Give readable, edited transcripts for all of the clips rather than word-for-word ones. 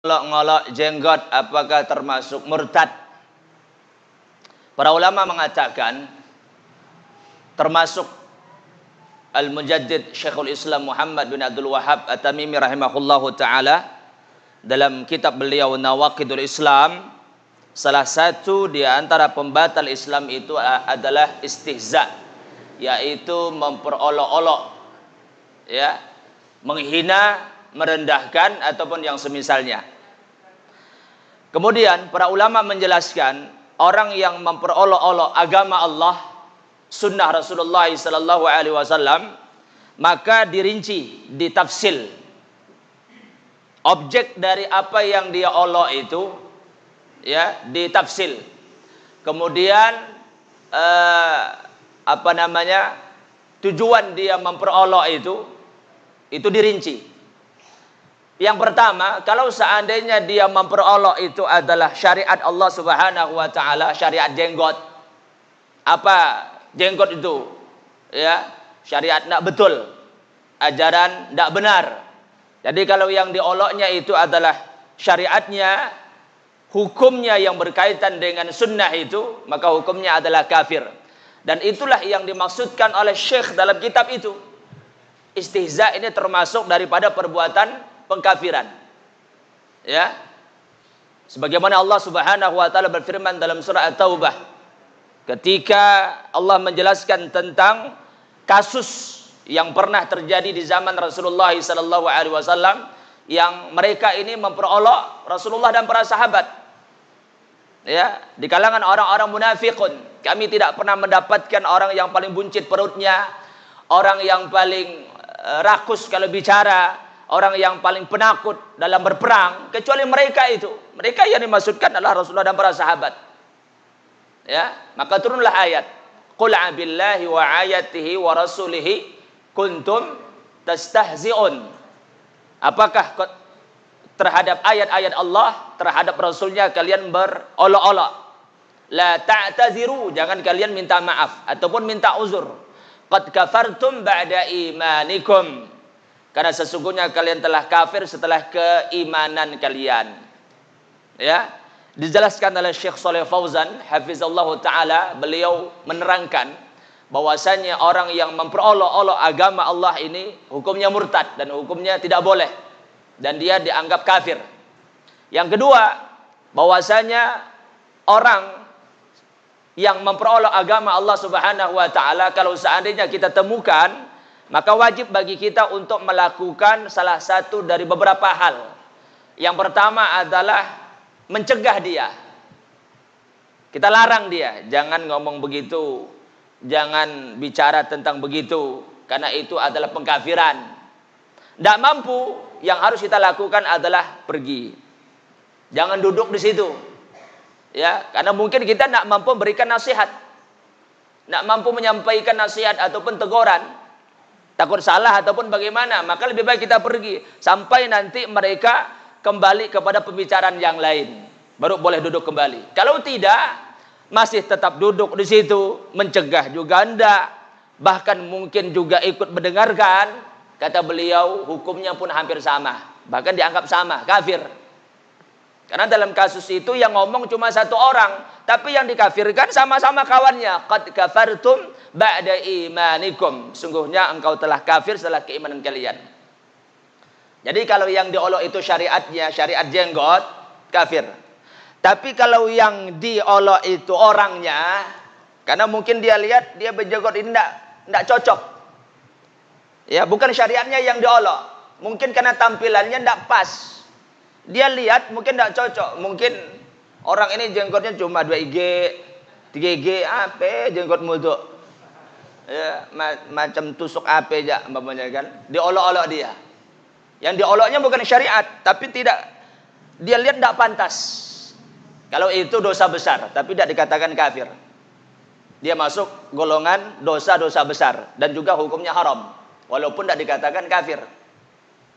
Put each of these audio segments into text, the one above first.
ngolok jenggot apakah termasuk murtad? Para ulama mengatakan termasuk Al-Mujaddid Syekhul Islam Muhammad bin Abdul Wahhab At-Tamimi rahimahullahu taala dalam kitab beliau Nawaqidul Islam, salah satu di antara pembatal Islam itu adalah istihza, yaitu memperolok-olok, ya, menghina, merendahkan ataupun yang semisalnya. Kemudian para ulama menjelaskan orang yang memperolok-olok agama Allah, sunnah Rasulullah sallallahu alaihi wasallam, maka dirinci, ditafsil objek dari apa yang dia olok itu, ya, ditafsil. Kemudian tujuan dia memperolok itu dirinci. Yang pertama, kalau seandainya dia memperolok itu adalah syariat Allah Subhanahu wa taala, syariat jenggot. Apa jenggot itu? Ya, syariat tidak betul, ajaran tidak benar. Jadi kalau yang dioloknya itu adalah syariatnya, hukumnya yang berkaitan dengan sunnah itu, maka hukumnya adalah kafir. Dan itulah yang dimaksudkan oleh Syekh dalam kitab itu. Istihza ini termasuk daripada perbuatan pengkafiran. Ya. Sebagaimana Allah Subhanahu wa taala berfirman dalam surah At-Taubah ketika Allah menjelaskan tentang kasus yang pernah terjadi di zaman Rasulullah sallallahu alaihi wasallam, yang mereka ini memperolok Rasulullah dan para sahabat. Ya, di kalangan orang-orang munafikun, kami tidak pernah mendapatkan orang yang paling buncit perutnya, orang yang paling rakus kalau bicara, orang yang paling penakut dalam berperang, kecuali mereka itu. Mereka yang dimaksudkan adalah Rasulullah dan para sahabat. Ya, maka turunlah ayat, qul abillahi wa ayatihi wa rasulihi kuntum tastahzi'un. Apakah terhadap ayat-ayat Allah, terhadap Rasulnya kalian berolok-olok? La ta'taziru, jangan kalian minta maaf ataupun minta uzur. Qad kafartum ba'da imanikum, karena sesungguhnya kalian telah kafir setelah keimanan kalian. Ya, dijelaskan oleh Syekh Shalih Fauzan hafizallahu taala, beliau menerangkan bahwasanya orang yang memperolok-olok agama Allah ini hukumnya murtad dan hukumnya tidak boleh dan dia dianggap kafir. Yang kedua, bahwasanya orang yang memperolok agama Allah Subhanahu wa taala, kalau seandainya kita temukan, maka wajib bagi kita untuk melakukan salah satu dari beberapa hal. Yang pertama adalah mencegah dia. Kita larang dia, jangan ngomong begitu, jangan bicara tentang begitu, karena itu adalah pengkafiran. Tidak mampu, yang harus kita lakukan adalah pergi. Jangan duduk di situ. Ya, karena mungkin kita tidak mampu memberikan nasihat, tidak mampu menyampaikan nasihat ataupun teguran, takut salah ataupun bagaimana, maka lebih baik kita pergi sampai nanti mereka kembali kepada pembicaraan yang lain, baru boleh duduk kembali. Kalau tidak, masih tetap duduk di situ, mencegah juga enggak, bahkan mungkin juga ikut mendengarkan, kata beliau hukumnya pun hampir sama, bahkan dianggap sama, kafir. Karena dalam kasus itu yang ngomong cuma satu orang, tapi yang dikafirkan sama-sama kawannya. Qad kafartum ba'da imanikum, sungguhnya engkau telah kafir setelah keimanan kalian. Jadi kalau yang diolok itu syariatnya, syariat jenggot, kafir. Tapi kalau yang diolok itu orangnya, karena mungkin dia lihat dia berjenggot ini tidak cocok. Ya, bukan syariatnya yang diolok, mungkin karena tampilannya tidak pas. Dia lihat mungkin tidak cocok, mungkin orang ini jenggotnya cuma 2 IG, 3 IG, apa jenggotmu itu? Ya, macam tusuk apa aja, umpamanya kan. Diolok-olok dia. Yang dioloknya bukan syariat, tapi tidak, dia lihat tidak pantas. Kalau itu dosa besar, tapi tidak dikatakan kafir. Dia masuk golongan dosa-dosa besar dan juga hukumnya haram, walaupun tidak dikatakan kafir.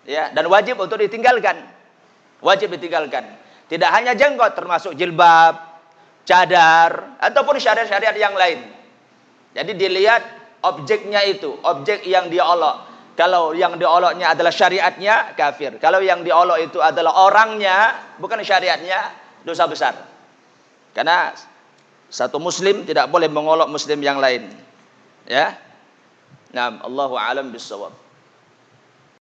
Ya, dan wajib untuk ditinggalkan. Wajib ditinggalkan. Tidak hanya jenggot, termasuk jilbab, cadar, ataupun syariat-syariat yang lain. Jadi dilihat objeknya itu, objek yang dia olok. Kalau yang dioloknya adalah syariatnya, kafir. Kalau yang diolok itu adalah orangnya, bukan syariatnya, dosa besar. Karena satu muslim tidak boleh mengolok muslim yang lain. Ya. Nah, Allahu a'lam bissawab.